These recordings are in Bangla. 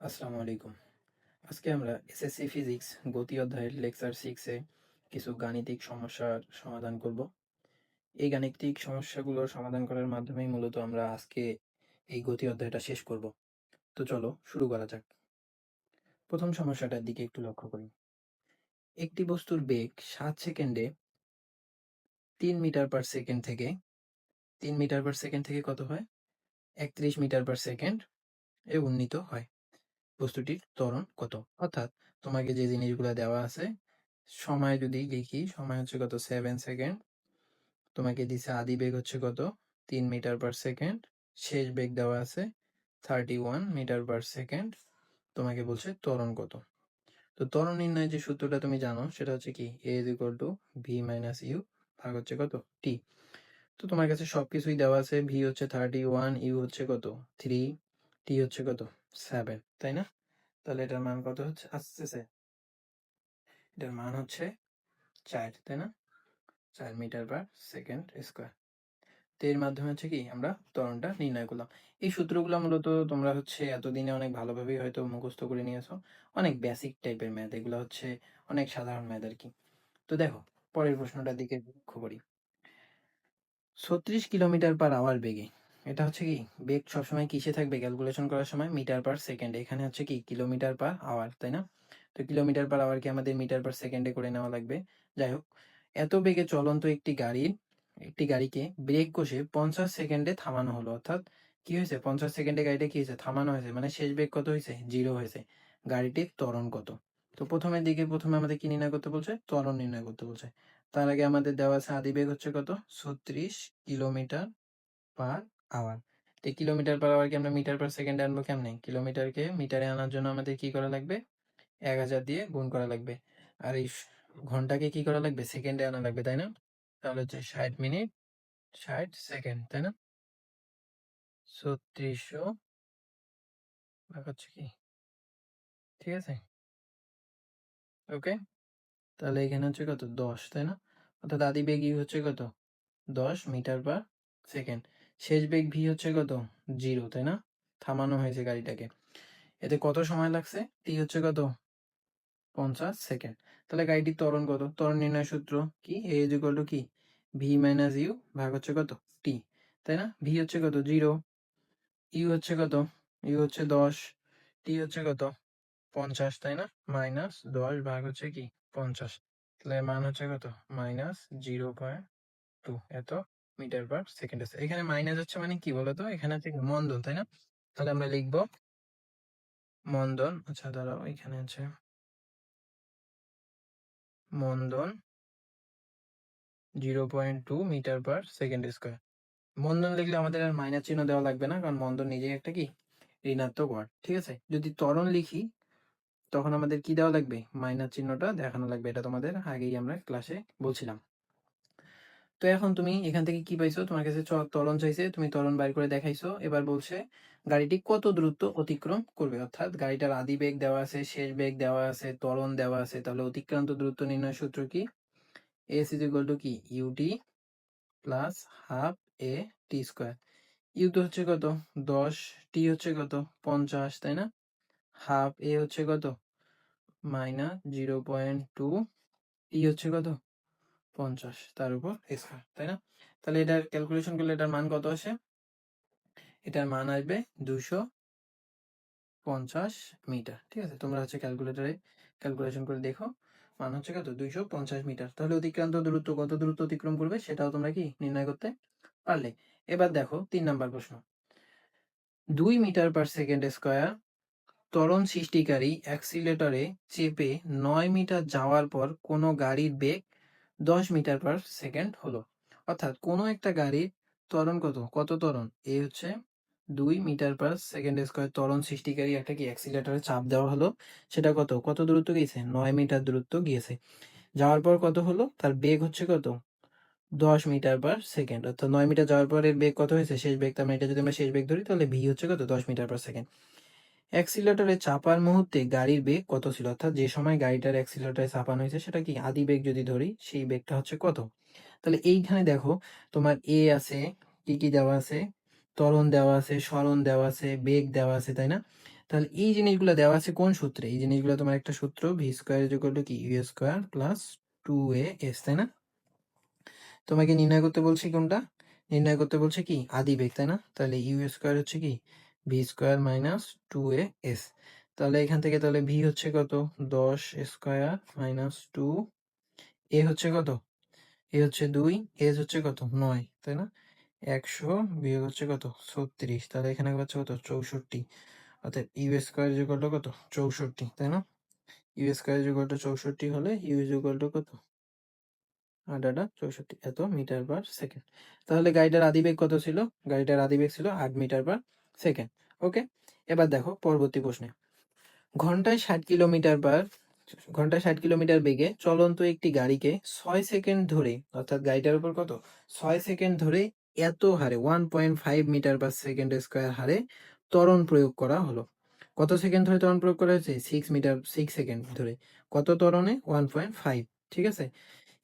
আসসালামু আলাইকুম। আজকে আমরা এসএসসি ফিজিক্স গতি অধ্যায়ের লেকচার 6 এ কিছু গাণিতিক সমস্যার সমাধান করব। এই গাণিতিক সমস্যাগুলো সমাধান করার মাধ্যমেই মূলত আমরা আজকে এই গতি অধ্যায়টা শেষ করব। তো চলো শুরু করা যাক। প্রথম সমস্যাটার দিকে একটু লক্ষ্য করি। একটি বস্তুর বেগ 7 সেকেন্ডে 3 মিটার পার সেকেন্ড থেকে 3 মিটার পার সেকেন্ড থেকে কত হয়? 31 মিটার পার সেকেন্ড এ উন্নীত হয়। বস্তুটির ত্বরণ কত? অর্থাৎ তোমাকে যে জিনিসগুলো দেওয়া আছে, সময় যদি লিখি, সময় হচ্ছে কত? 7 সেকেন্ড। তোমাকে দিছে আদি বেগ হচ্ছে কত? 3 মিটার পার সেকেন্ড। শেষ বেগ দেওয়া আছে 31 মিটার পার সেকেন্ড। তোমাকে বলছে ত্বরণ কত? তো ত্বরণ নির্ণয়ের যে সূত্রটা তুমি জানো সেটা হচ্ছে কি? a is equal to v minus u ভাগ হচ্ছে কত? t। তো তোমার কাছে সবকিছুই দেওয়া আছে। v হচ্ছে 31, u হচ্ছে কত? 3, t হচ্ছে কত? 7, তাই না? তাহলে এটার মান কত হচ্ছে আসতেছে? এটার মান হচ্ছে 4, তাই না? 4 মিটার পার সেকেন্ড স্কয়ার। তো এর মাধ্যমে হচ্ছে কি আমরা ত্বরণটা নির্ণয় করলাম। এই সূত্রগুলো মূলত তোমরা হচ্ছে এতদিনে অনেক ভালোভাবেই হয়তো মুখস্থ করে নিয়েছো। অনেক বেসিক টাইপের ম্যাথ, এগুলো হচ্ছে অনেক সাধারণ ম্যাথ আর কি। তো দেখো পরের প্রশ্নটার দিকে লক্ষ্য করি। 36 কিলোমিটার পার আওয়ার বেগে, এটা হচ্ছে কি বেগ সবসময় কিসে থাকবে ক্যালকুলেশন করার সময়? Metre per second. এখানে হচ্ছে কি কিলোমিটার পার আওয়ার, তাই না? তো কিলোমিটার পার আওয়ারকে আমাদের মিটার পার সেকেন্ডে করে নেওয়া লাগবে। যাই হোক, এত বেগে চলন্ত একটি গাড়িকে ব্রেক কষে 50 সেকেন্ডে থামানো হলো। অর্থাৎ কি হয়েছে? 50 সেকেন্ডে গাড়িটা কি হয়েছে? থামানো হয়েছে, মানে শেষ বেগ কত হয়েছে? 0 হয়েছে। গাড়িটির ত্বরণ কত? তো প্রথমে আমাদের কি নির্ণয় করতে বলছে? ত্বরণ নির্ণয় করতে বলছে। তার আগে আমাদের দেওয়া আছে আদি বেগ হচ্ছে কত? 36 কিলোমিটার পার আওয়ার। তো কিলোমিটার পার আওয়ারকে আমরা মিটার পার সেকেন্ডে আনবো কেমনে? কিলোমিটারকে মিটারে আনার জন্য আমাদের কি করা লাগবে? 1000 দিয়ে গুণ করা লাগবে। আর এই ঘন্টাকে কি করা লাগবে? সেকেন্ডে আনা লাগবে, তাই না? তাহলে হচ্ছে 60 মিনিট 60 সেকেন্ড, তাই না? 3600 ভাগ হচ্ছে কি, ঠিক আছে? ওকে, তাহলে এখানে হচ্ছে কত? 10, তাই না? অর্থাৎ আদি বেগ ইউ হচ্ছে কত? 10 মিটার পার সেকেন্ড। শেষ বেগ ভি হচ্ছে কত? 0, তাই না? থামানো হয়েছে গাড়িটাকে। এতে কত সময় লাগছে? টি হচ্ছে কত? 50 সেকেন্ড। তাহলে গাড়িটির ত্বরণ কত? ত্বরণ নির্ণয় সূত্র কি? এ ইজ ইকুয়াল টু কি? ভি মাইনাস ইউ ভাগ হচ্ছে কত? টি, তাই না? ভি হচ্ছে কত? 0, ইউ হচ্ছে কত? ইউ হচ্ছে 10, টি হচ্ছে কত? 50, তাই না? মাইনাস 10 ভাগ হচ্ছে কি? 50। তাহলে মান হচ্ছে কত? মাইনাস 0.2 এত মিটার পার সেকেন্ড আছে। এখানে মাইনাস হচ্ছে মানে কি বলতো? এখানে হচ্ছে কি? মন্দন, তাই না? তাহলে আমরা লিখবো মন্দন। আচ্ছা দাঁড়াও, এখানে আছে মন্দন 0.2 মিটার পার সেকেন্ড স্কোয়ার। মন্দন লিখলে আমাদের আর মাইনাস চিহ্ন দেওয়া লাগবে না, কারণ মন্দন নিজেই একটা কি ঋণাত্মক ওয়ার্ড, ঠিক আছে? যদি ত্বরণ লিখি তখন আমাদের কি দেওয়া লাগবে? মাইনাস চিহ্নটা দেখানো লাগবে। এটা তোমাদের আগেই আমরা ক্লাসে বলছিলাম। তো এখন তুমি এখান থেকে কি পাইছো? তোমার কাছে ত্বরণ চাইছে, তুমি ত্বরণ বাইর করে দেখাইছো। এবার বলছে গাড়িটি কত দ্রুত অতিক্রম করবে। অর্থাৎ গাড়িটার আদি বেগ দেওয়া আছে, শেষ বেগ দেওয়া আছে, ত্বরণ দেওয়া আছে। তাহলে অতিক্রান্ত দূরত্ব নির্ণয় সূত্র কি? এস ইজ ইকুয়াল টু কি? U t plus half a t square. U তো হচ্ছে কত? 10, টি হচ্ছে কত? 50, তাই না? হাফ এ হচ্ছে কত? মাইনাস 0.2, টি হচ্ছে কত? 50, তার উপর স্কোয়ার, তাই না? তাহলে এটার ক্যালকুলেশন করলে এটার মান কত আসে? এটার মান আসবে 250 মিটার, ঠিক আছে? তোমরা হচ্ছে ক্যালকুলেটরে ক্যালকুলেশন করে দেখো, মান হচ্ছে কত? 250 মিটার। তাহলে অতিক্রান্ত দূরত্ব কত দূরত্ব অতিক্রম করবে সেটাও তোমরা কি নির্ণয় করতে পারলে। এবার দেখো 3 নাম্বার প্রশ্ন। 2 মিটার পার সেকেন্ড স্কয়ার ত্বরণ সৃষ্টিকারী অ্যাক্সিলারেটরে চেপে 9 মিটার যাওয়ার পর কোনো গাড়ির বেগ 10 মিটার পার সেকেন্ড হলো। অর্থাৎ কোনো একটা গাড়ির ত্বরণ কত? কত ত্বরণ? এ হচ্ছে 2 মিটার পার সেকেন্ড স্কয়ার ত্বরণ সৃষ্টিকারী একটা কি অ্যাক্সিলারেটরে চাপ দেওয়া হলো। সেটা কত কত দূরত্ব গিয়েছে? 9 মিটার দূরত্ব গিয়েছে। যাওয়ার পর কত হলো? তার বেগ হচ্ছে কত? 10 মিটার পার সেকেন্ড। অর্থাৎ 9 মিটার যাওয়ার পর এর বেগ কত হয়েছে? শেষ বেগ। তার মানে এটা যদি আমরা শেষ বেগ ধরি তাহলে ভি হচ্ছে কত? 10 মিটার পার সেকেন্ড। অ্যাক্সিলারেটরে চাপার মুহূর্তে গাড়ির বেগ কত ছিল? অর্থাৎ যে সময় গাড়িটার অ্যাক্সিলারেটরে চাপানো হয়েছে সেটা কি আদি বেগ যদি ধরি, সেই বেগটা হচ্ছে কত? তাহলে এইখানে দেখো তোমার এ আছে, কি কি দেওয়া আছে? ত্বরণ দেওয়া আছে, সরণ দেওয়া আছে, বেগ দেওয়া আছে, তাই না? তাহলে এই জিনিসগুলো দেওয়া আছে কোন সূত্রে? এই জিনিসগুলো তোমার একটা সূত্র, v square is equal to কি u square plus 2a s, তাই না? তোমাকে নির্ণয় করতে বলছি কোনটা? নির্ণয় করতে বলছে কি আদি বেগ, তাই না? তাহলে ইউ স্কোয়ার হচ্ছে কি V square minus 2a s। তাহলে এখান থেকে তাহলে ভি হচ্ছে কত? 10 স্কোয়ার মাইনাস 2, এ হচ্ছে কত? এ হচ্ছে 2, এস হচ্ছে কত? 9, তাই না? 100 বিয়োগ হচ্ছে কত? 36। তাহলে এখানে পাচ্ছে কত? 64। অর্থাৎ u square is equal to কত? 64, তাই না? U square is equal to 64 হলে ইউ ইজ ইকুয়াল টু কত? 64 এত মিটার পার সেকেন্ড। তাহলে গাড়িটার আদিবেগ কত ছিল? গাড়িটার আদিবেগ ছিল 8 মিটার পার সেকেন্ড। ওকে, এবার দেখো পরবর্তী প্রশ্নে। ঘন্টায় 60 কিলোমিটার বেগে চলন্ত একটি গাড়িকে 6 সেকেন্ড ধরে, অর্থাৎ গাড়িটার উপর কত 6 সেকেন্ড ধরে এত হারে 1.5 মিটার পার সেকেন্ড স্কোয়ার হারে ত্বরণ প্রয়োগ করা হলো। কত সেকেন্ড ধরে ত্বরণ প্রয়োগ করা হয়েছে? 6 সেকেন্ড ধরে। কত ত্বরণে? 1.5। ঠিক আছে,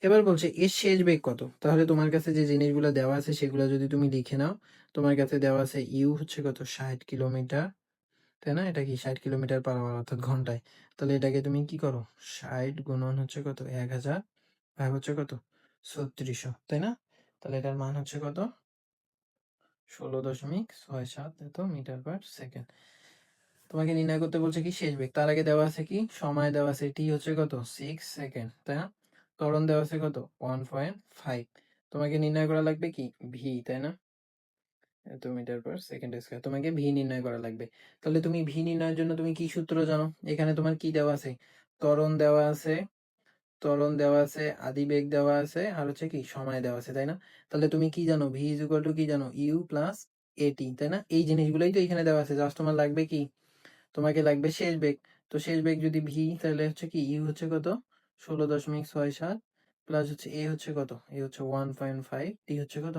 এবার বলছে এর শেষ বেগ কত? তাহলে তোমার কাছে যে জিনিসগুলো দেওয়া আছে সেগুলো যদি তুমি লিখে নাও, তোমার কাছে দেওয়া আছে ইউ হচ্ছে কত 60 কিলোমিটার, তাই না? এটা কি 60 কিলোমিটার পার আওয়ার অর্থাৎ ঘন্টায়। তাহলে এটাকে তুমি কি করো 60 গুণন হচ্ছে কত 1000 ভাগ হচ্ছে কত 3600, তাই না? তাহলে এটার মান হচ্ছে কত 16.67 এত মিটার পার সেকেন্ড। তোমাকে নির্ণয় করতে বলছে কি শেষ বেগ। তার আগে দেওয়া আছে কি সময় দেওয়া আছে টি হচ্ছে কত 6 সেকেন্ড, তাই না? ত্বরণ দেওয়া আছে কত 1.5। তোমাকে নির্ণয় করা লাগবে কি ভি, তাই না? এত মিটার পার সেকেন্ড স্কয়ার। তোমাকে ভি নির্ণয় করা লাগবে। তাহলে তুমি ভি নির্ণয়ের জন্য তুমি কি সূত্র জানো? এখানে তোমার কি দেওয়া আছে? ত্বরণ দেওয়া আছে, ত্বরণ দেওয়া আছে, আদিবেগ দেওয়া আছে, আর হচ্ছে কি সময় দেওয়া আছে, তাই না? তাহলে তুমি কি জানো? ভি ইজ ইকুয়াল টু কি জানো? ইউ প্লাস এটি, তাই না? এই জিনিসগুলোই তো এখানে দেওয়া আছে। জাস্ট তোমার লাগবে কি, তোমাকে লাগবে শেষ বেগ। তো শেষ বেগ যদি ভি, তাহলে হচ্ছে কি ইউ হচ্ছে কত 16.67 প্লাস হচ্ছে এ হচ্ছে কত? এ হচ্ছে 1.5, টি হচ্ছে কত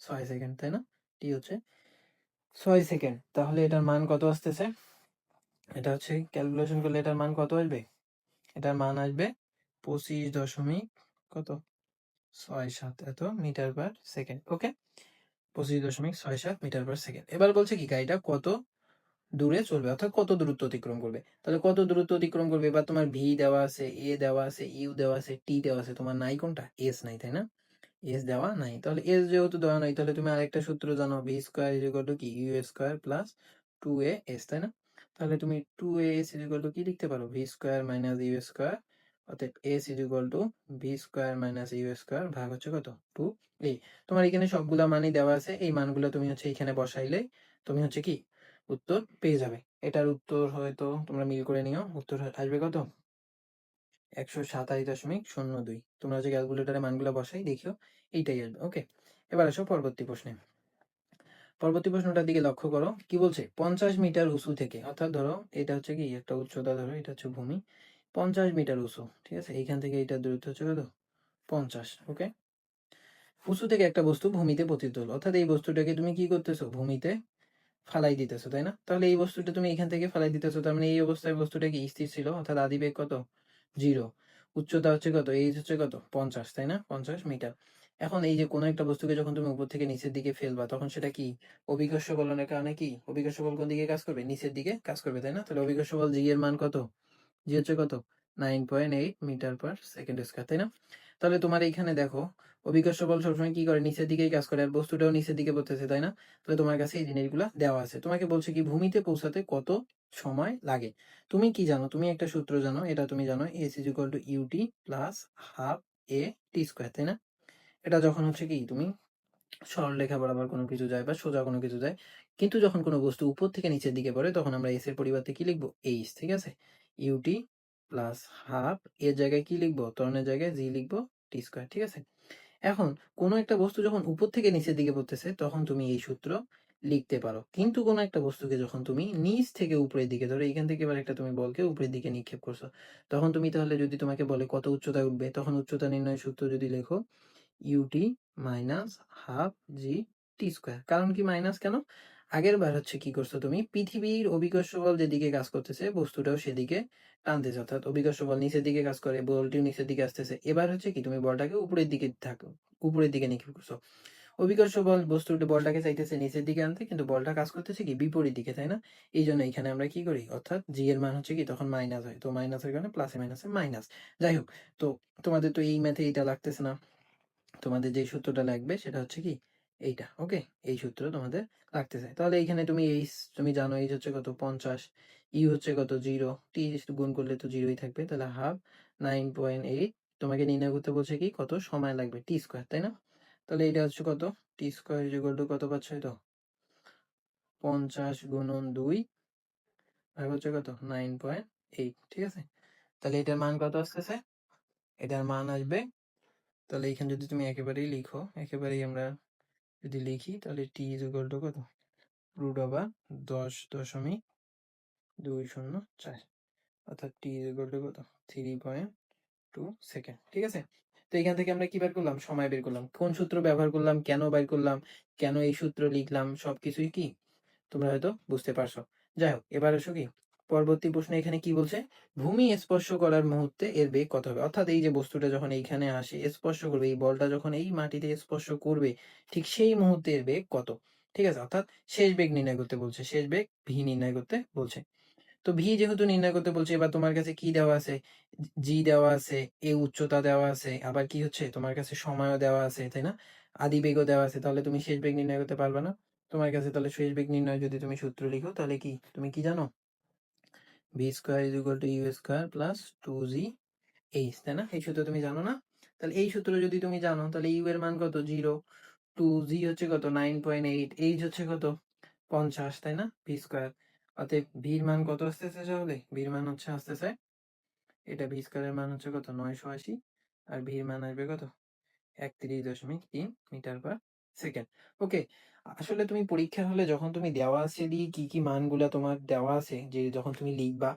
6 সেকেন্ড, তাই না? টি হচ্ছে 6 সেকেন্ড। তাহলে এটার মান কত আসতেছে? এটা হচ্ছে ক্যালকুলেশন করলে এটার মান কত আসবে? এটার মান আসবে 25 কত 67 এত মিটার পার সেকেন্ড। ওকে, 25.67 মিটার পার সেকেন্ড। এবার বলছে কি গাড়িটা কত দূরে চলবে, অর্থাৎ কত দূরত্ব অতিক্রম করবে। তাহলে কত দূরত্ব অতিক্রম করবে? এবার তোমার ভি দেওয়া আছে, এ দেওয়া আছে, ইউ দেওয়া আছে, টি দেওয়া আছে, তোমার নাই কোনটা? এস নাই, তাই না? এস দেওয়া নাই। তাহলে এস যেহেতু দেওয়া নাই, তাহলে তুমি আরেকটা সূত্র জানো, v square is equal to কি u square plus 2a s, তাই না? তাহলে তুমি 2a s is equal to কি লিখতে পারো? V square minus u square, অর্থাৎ S is equal to v square minus u square ভাগ হচ্ছে কত 2a। তোমার এখানে সবগুলা মানই দেওয়া আছে, এই মানগুলো তুমি হচ্ছে এখানে বসাইলে তুমি হচ্ছে কি উত্তর পেয়ে যাবে। এটার উত্তর হয়তো তোমরা মিল করে নিও, উত্তর আসবে কত 127.02। তোমরা যে ক্যালকুলেটারে মানগুলো বসাই দেখিও এইটাই আসবে। ওকে, এবার আসো পরবর্তী প্রশ্নে। পরবর্তী প্রশ্নটার দিকে লক্ষ্য করো, কি বলছে 50 মিটার উঁচু থেকে, অর্থাৎ ধরো এটা হচ্ছে কি একটা উচ্চতা, ধরো এটা হচ্ছে ভূমি, 50 মিটার উঁচু, ঠিক আছে? এইখান থেকে এইটার দূরত্ব হচ্ছে কত 50। ওকে, উঁচু থেকে একটা বস্তু ভূমিতে পতিত হলো, অর্থাৎ এই বস্তুটাকে তুমি কি করতেছো ভূমিতে ফালাই দিতেছো, তাই না? তাহলে এই বস্তুটা তুমি এখান থেকে ফালাই দিতেছো, তার মানে এই অবস্থায় বস্তুটা কি স্থির ছিল, অর্থাৎ আদিবেগ কত 0, উচ্চতা হচ্ছে কত, এই হচ্ছে কত 50, তাই না? 50 মিটার। এখন এই যে কোনো একটা বস্তুকে যখন তুমি উপর থেকে নিচের দিকে ফেলবা, তখন সেটা কি অভিকর্ষ বলনের কারণে কি অভিকর্ষ বল কোন দিকে কাজ করবে? নিচের দিকে কাজ করবে, তাই না? তাহলে অভিকর্ষ বল জি এর মান কত? জি হচ্ছে কত 9.8 মিটার পার সেকেন্ড স্কয়ার, তাই না? তাহলে তোমার এইখানে দেখো অভিকর্ষ বল সবসময় কি করে? নিচের দিকেই কাজ করে, আর বস্তুটাও নিচের দিকে পড়তেছে, তাই না? তাহলে তোমার কাছে এই জিনিসগুলো দেওয়া আছে। তোমাকে বলছে কি ভূমিতে পৌঁছাতে কত সময় লাগে। তুমি কি জানো? তুমি একটা সূত্র জানো, এটা তুমি জানো, S is equal to u t plus half a t square, তাই না? এটা যখন হচ্ছে কি তুমি সরলরেখা বরাবর কোনো কিছু যায় বা সোজা কোনো কিছু যায়, কিন্তু যখন কোনো বস্তু উপর থেকে নিচের দিকে পড়ে তখন আমরা এস এর পরিবর্তে কি লিখবো? এইচ, ঠিক আছে? ইউটি প্লাস হাফ এর জায়গায় কি লিখবো? ত্বরণের জায়গায় জি লিখবো টি স্কোয়ার, ঠিক আছে? এখন কোনো একটা বস্তু যখন উপর থেকে নিচের দিকে পড়তেছে তখন তুমি এই সূত্র লিখতে পারো, কিন্তু কোনো একটা বস্তুকে যখন তুমি নিচ থেকে উপরের দিকে, ধরো এখান থেকে এবার একটা তুমি বলকে উপরের দিকে নিক্ষেপ করছো, তখন তুমি তাহলে যদি তোমাকে বলে কত উচ্চতায় উঠবে, তখন উচ্চতা নির্ণয় সূত্র যদি লেখো ইউটি মাইনাস হাফ জি টি স্কোয়ার। কারণ কি মাইনাস কেন? আগের বার হচ্ছে কি করছো তুমি, পৃথিবীর অভিকর্ষ বল যেদিকে কাজ করতেছে বস্তুটাও সেদিকে টানতেছে, অর্থাৎ অভিকর্ষ বল নিচের দিকে কাজ করে, বলটিও নিচের দিকে আসতেছে। এবার হচ্ছে কি তুমি বলটাকে উপরের দিকে থাকো, উপরের দিকে নিক্ষেপ করছো। অভিকর্ষ বল বলটাকে চাইতেছে নিচের দিকে আনতে, কিন্তু বলটা কাজ করতেছে কি বিপরীত দিকে, তাই না? এই জন্য এখানে আমরা কি করি, অর্থাৎ জি এর মান হচ্ছে কি তখন মাইনাস হয়, তো মাইনাসের কারণে প্লাসে মাইনাসে মাইনাস। যাই হোক, তো তোমাদের তো এই ম্যাথে এটা লাগতেছে না, তোমাদের যে সূত্রটা লাগবে সেটা হচ্ছে কি এইটা। ওকে, এই সূত্র তোমাদের লাগতেছে। তাহলে এইখানে তুমি এইচ তুমি জানো, এইচ হচ্ছে কত 50, ইউ হচ্ছে কত 0, টি গুণ করলে তো 0ই থাকবে, তাহলে হাফ 9.8। তোমাকে নির্ণয় করতে বলছে কি কত সময় লাগবে টি স্কোয়ার, তাই না? তাহলে এটা হচ্ছে কত, টি স্কোয়ার ইজ ইকুয়াল টু কত পাচ্ছ, তো 50 গুণন 2 ভাগ হচ্ছে কত 9.8। ঠিক আছে, তাহলে এটার মান কত আসতেছে, এটার মান আসবে, তাহলে এখানে যদি তুমি একেবারেই লিখো, একেবারেই আমরা যদি লিখি তাহলে টি ইজ ইকুয়াল টু কত, রুট ওভার 10.204, অর্থাৎ টি ইজ ইকুয়াল টু কত 3.2 সেকেন্ড। ঠিক আছে, তো এখান থেকে আমরা কি বের করলাম, সময় বের করলাম। কোন সূত্র ব্যবহার করলাম, কেন বের করলাম, কেন এই সূত্র লিখলাম, সবকিছুই কি তোমরা হয়তো বুঝতে পারছো। যাই হোক, এবার আসো কি পরবর্তী প্রশ্নে, এখানে কি বলছে, ভূমি স্পর্শ করার মুহূর্তে এর বেগ কত হবে। অর্থাৎ এই যে বস্তুটা যখন এইখানে আসে স্পর্শ করবে, এই বলটা যখন এই মাটিতে স্পর্শ করবে, ঠিক সেই মুহূর্তে এর বেগ কত। ঠিক আছে, অর্থাৎ শেষ বেগ নির্ণয় করতে বলছে, শেষ বেগ ভি নির্ণয় করতে বলছে। তো ভি যেহেতু নির্ণয় করতে বলছে, এবার তোমার কাছে কি দেওয়া আছে, জি দেওয়া আছে, এ উচ্চতা দেওয়া আছে, আবার কি হচ্ছে তোমার কাছে সময়ও দেওয়া আছে, তাই না? আদি বেগও দেওয়া আছে, তাহলে তুমি শেষ বেগ নির্ণয় করতে পারবে না তোমার কাছে। তাহলে শেষ বেগ নির্ণয় যদি তুমি সূত্র লিখো, তাহলে কি তুমি কি জানো, v square is equal to u square plus 2জি এইচ, তাই না? এই সূত্র তুমি জানো না? তাহলে এই সূত্র যদি তুমি জানো, তাহলে ইউ এর মান কত 0, 2জি হচ্ছে কত 9.8, এইচ হচ্ছে কত 50, তাই না? ভি স্কোয়ার, অতএব ভির মান কত আসতেছে, তাহলে ভির মান হচ্ছে আসতেছে, এটা ভি স্কোয়ারের মান হচ্ছে কত 980, আর ভির মান আসবে কত 31.3 মিটার পার সেকেন্ড। ওকে, আসলে তুমি পরীক্ষার হলে যখন তুমি দেওয়া আছে দিয়ে কি কি মানগুলা তোমার দেওয়া আছে, যে যখন তুমি লিখবা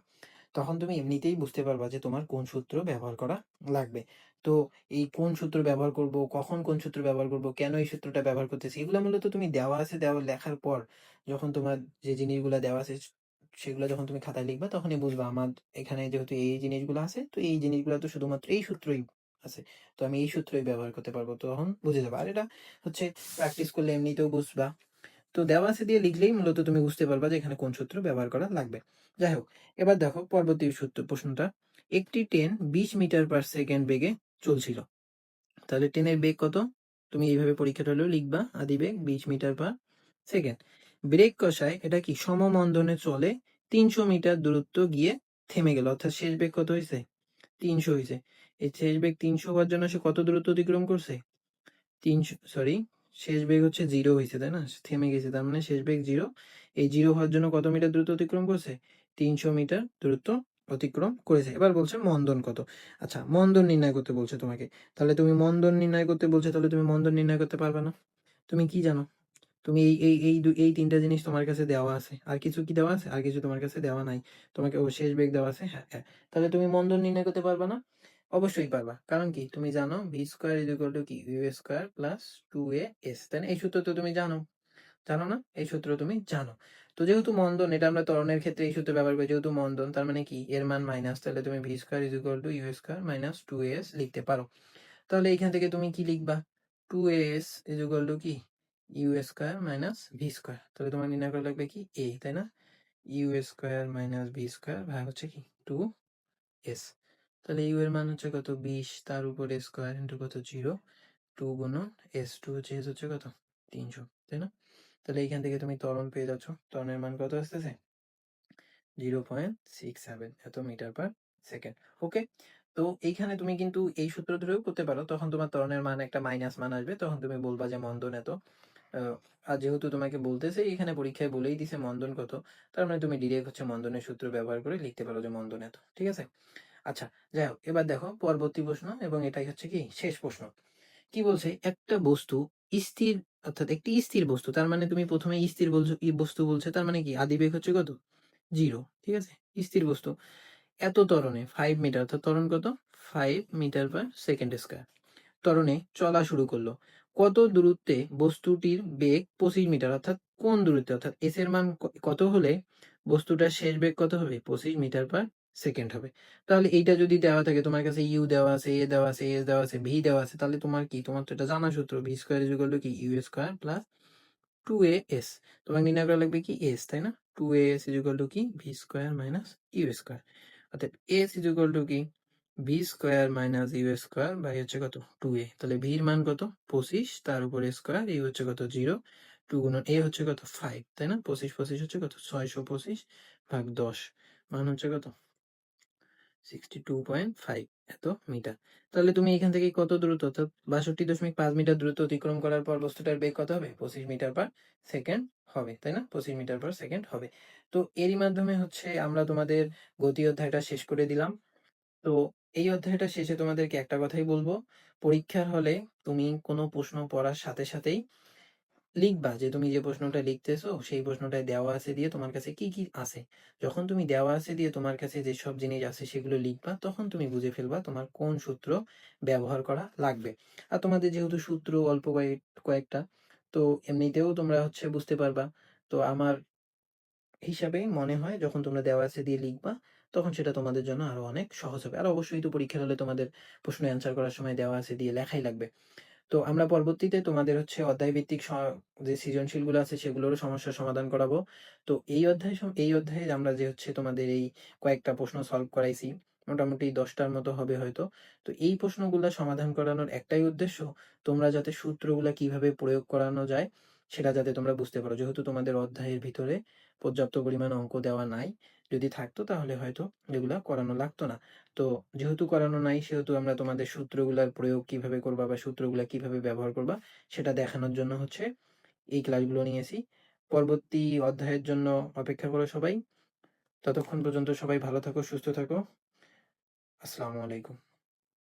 তখন তুমি এমনিতেই বুঝতে পারবা যে তোমার কোন সূত্র ব্যবহার করা লাগবে। তো এই কোন সূত্র ব্যবহার করব, কখন কোন সূত্র ব্যবহার করব, কেন এই সূত্রটা ব্যবহার করতেছি, এগুলো মূলত তুমি দেওয়া আছে দেওয়া লেখার পর যখন তোমার যে জিনিসগুলো দেওয়া আছে সেগুলো যখন তুমি খাতায় লিখবা তখনই বুঝবা আমার এখানে যেহেতু এই জিনিসগুলো আছে, তো এই জিনিসগুলো তো শুধুমাত্র এই সূত্রই আছে, তো আমি এই সূত্রই ব্যবহার করতে পারবো, তখন বুঝে যাবে। আর এটা হচ্ছে প্র্যাকটিস করলে এমনিতেও বুঝবা। তো দেওয়া আছে দিয়ে লিখলেই মূলত তুমি বুঝতে পারবা যে এখানে কোন সূত্র ব্যবহার করা লাগবে। যাই হোক, এবার দেখো পরবর্তী সূত্র প্রশ্নটা, একটি ট্রেন 20 মিটার পার সেকেন্ড বেগে চলছিল, তাহলে ট্রেনের বেগ কত, তুমি এইভাবে পরীক্ষাটা হলেও লিখবা, আদি বেগ 20 মিটার পার সেকেন্ড। ব্রেক কষায় এটা কি সমমন্দনে চলে 300 মিটার দূরত্ব গিয়ে থেমে গেল, অর্থাৎ শেষ বেগ কত হয়েছে 300 হয়েছে। এই শেষ বেগ 300 হওয়ার জন্য সে কত দূরত্ব অতিক্রম করছে, 300, সরি, শেষ বেগ হচ্ছে 0 হয়েছে, তাই না? থেমে গেছে, তার মানে শেষ বেগ 0। এই 0 হওয়ার জন্য কত মিটার দূরত্ব অতিক্রম করছে, 300 মিটার দূরত্ব অতিক্রম করেছে। এবার বলছে মন্দন কত। আচ্ছা, মন্দন নির্ণয় করতে বলছে তোমাকে, তাহলে তুমি মন্দন নির্ণয় করতে বলছে, তাহলে তুমি মন্দন নির্ণয় করতে পারবে না। তুমি কি জানো, তুমি এই 3টা জিনিস তোমার কাছে দেওয়া আছে, আর কিছু কি দেওয়া আছে, আর কিছু তোমার কাছে দেওয়া নাই। তোমাকে ও শেষ বেগ দেওয়া আছে, হ্যাঁ হ্যাঁ, তাহলে তুমি মন্দন নির্ণয় করতে পারবে না? অবশ্যই পারবা, কারণ কি তুমি জানো v square is equal to কি u square plus 2a s, তাই না? এই সূত্র তো তুমি জানো, জানো না? এই সূত্র তুমি জানো। তো যেহেতু মন্দন, এটা আমরা ত্বরণের ক্ষেত্রে এই সূত্র ব্যবহার করি, যেহেতু মন্দন তার মানে কি এর মান মাইনাস, তাহলে তুমি v square is equal to u square minus 2as লিখতে পারো। তাহলে এইখান থেকে তুমি কি লিখবা, 2as ইজ ইকুয়াল টু কি u square minus v square, তাহলে তোমার নির্ণয় করা লাগবে কি a, তাই না? U square minus v square ভাগ হচ্ছে কি 2s, তাহলে ইউ এর মান হচ্ছে কত 20, তার উপর স্কোয়ার ইন্টু কত 0, 2 গুণন s2 হচ্ছে কত 300, তাই না? তাহলে এইখান থেকে তুমি ত্বরণ পেয়ে যাচ্ছ, ত্বরণের মান কত আসতেছে 0.67 এত মিটার পার সেকেন্ড। ওকে, তো এইখানে তুমি কিন্তু এই সূত্র ধরেও করতে পারো, তখন তোমার ত্বরণের মান একটা মাইনাস মান আসবে, তখন তুমি বলবা যে মন্দন এত। আর যেহেতু তোমাকে বলতেছে এখানে পরীক্ষায় বলেই দিছে মন্দন কত, তার মানে তুমি ডিরেক্ট হচ্ছে মন্দনের সূত্র ব্যবহার করে লিখতে পারো যে মন্দন এত। ঠিক আছে, আচ্ছা যাই হোক, এবার দেখো পরবর্তী প্রশ্ন, এবং এটাই হচ্ছে কি শেষ প্রশ্ন। কি বলছে, একটা বস্তু স্থির, অর্থাৎ একটি স্থির বস্তু, তার মানে তুমি প্রথমে স্থির বলছো, বস্তু বলছে, তার মানে কি আদিবেগ হচ্ছে কত 0। ঠিক আছে, স্থির বস্তু এত ত্বরণে 5 মিটার, অর্থাৎ ত্বরণ কত 5 মিটার পার সেকেন্ড স্কয়ার ত্বরণে চলা শুরু করলো, কত দূরত্বে বস্তুটির বেগ 25 মিটার, অর্থাৎ কোন দূরত্বে, অর্থাৎ এস এর মান কত হলে বস্তুটার শেষ বেগ কত হবে 25 মিটার পার সেকেন্ড হবে। তাহলে এইটা যদি দেওয়া থাকে তোমার কাছে ইউ দেওয়া আছে, এ দেওয়া আছে, এস দেওয়া আছে, ভি দেওয়া আছে, তাহলে তোমার কি? তোমার তো এটা জানা সূত্র v square is equal to কি? U square plus 2as। তোমাকে নির্ণয় করা লাগবে কি? এস, তাই না? 2as ইজ ইকুয়াল টু কি? V square minus u square. অর্থাৎ এস ইজ ইকুয়াল টু কি? V square minus u square by হচ্ছে কত? 2a। তাহলে ভির মান কত? 25, তার উপর স্কয়ার, ইউ হচ্ছে কত? 0, 2 গুণন এ হচ্ছে কত? 5, তাই না? 25 25 হচ্ছে কত? 625 ভাগ 10, মান হচ্ছে কত? 62.5 এত মিটার। তাহলে তুমি এখান থেকে কত দ্রুত, অর্থাৎ 62.5 মিটার দ্রুত অতিক্রম করার পর বস্তুটার বেগ কত হবে? 25 মিটার পার সেকেন্ড হবে, তাই না? 25 মিটার পার সেকেন্ড হবে। তো এরই মাধ্যমে হচ্ছে আমরা তোমাদের গতি অধ্যায়টা শেষ করে দিলাম। তো এই অধ্যায়টা শেষে তোমাদেরকে একটা কথাই বলবো, পরীক্ষার হলে তুমি কোনো প্রশ্ন পড়ার সাথে সাথেই লিখবা যে তুমি যে প্রশ্নটা লিখতেছো সেই প্রশ্নটায় দেওয়া আছে দিয়ে তোমার কাছে কি কি আছে। যখন তুমি দেওয়া আছে দিয়ে তোমার কাছে যেসব জিনিস আছে সেগুলো লিখবা, তখন তুমি বুঝে ফেলবা তোমার কোন সূত্র ব্যবহার করা লাগবে। আর তোমাদের যেহেতু সূত্র অল্প কয়েকটা, তো এমনিতেও তোমরা হচ্ছে বুঝতে পারবা। তো আমার হিসাবে মনে হয় যখন তোমরা দেওয়া আছে দিয়ে লিখবা, তখন সেটা তোমাদের জন্য আরো অনেক সহজ হবে। আর অবশ্যই তো পরীক্ষার হলে তোমাদের প্রশ্ন অ্যান্সার করার সময় দেওয়া আছে দিয়ে লেখাই লাগবে। তো আমরা পরবর্তীতে তোমাদের হচ্ছে অধ্যায়ভিত্তিক যে সৃজনশীলগুলো আছে সেগুলোরও সমস্যার সমাধান করাবো। তো এই অধ্যায়ে আমরা যে হচ্ছে তোমাদের এই কয়েকটা প্রশ্ন সলভ করাইছি, মোটামুটি ১০ টার মতো হবে হয়তো। তো এই প্রশ্নগুলা সমাধান করানোর একটাই উদ্দেশ্য, তোমরা যাতে সূত্রগুলা কিভাবে প্রয়োগ করানো যায় সেটা যাতে তোমরা বুঝতে পারো। যেহেতু তোমাদের অধ্যায়ের ভিতরে পর্যাপ্ত পরিমাণ অঙ্ক দেওয়া নাই। যদি থাকতো তাহলে হয়তো এগুলা করানো লাগতো না। তো যেহেতু করানো নাই সেহেতু আমরা তোমাদের সূত্রগুলার প্রয়োগ কিভাবে করবা বা সূত্রগুলা কিভাবে ব্যবহার করবা সেটা দেখানোর জন্য হচ্ছে এই ক্লাসগুলো নিয়েছি। পরবর্তী অধ্যায়ের জন্য অপেক্ষা করো সবাই। ততক্ষণ পর্যন্ত সবাই ভালো থাকো, সুস্থ থাকো। আসসালামু আলাইকুম।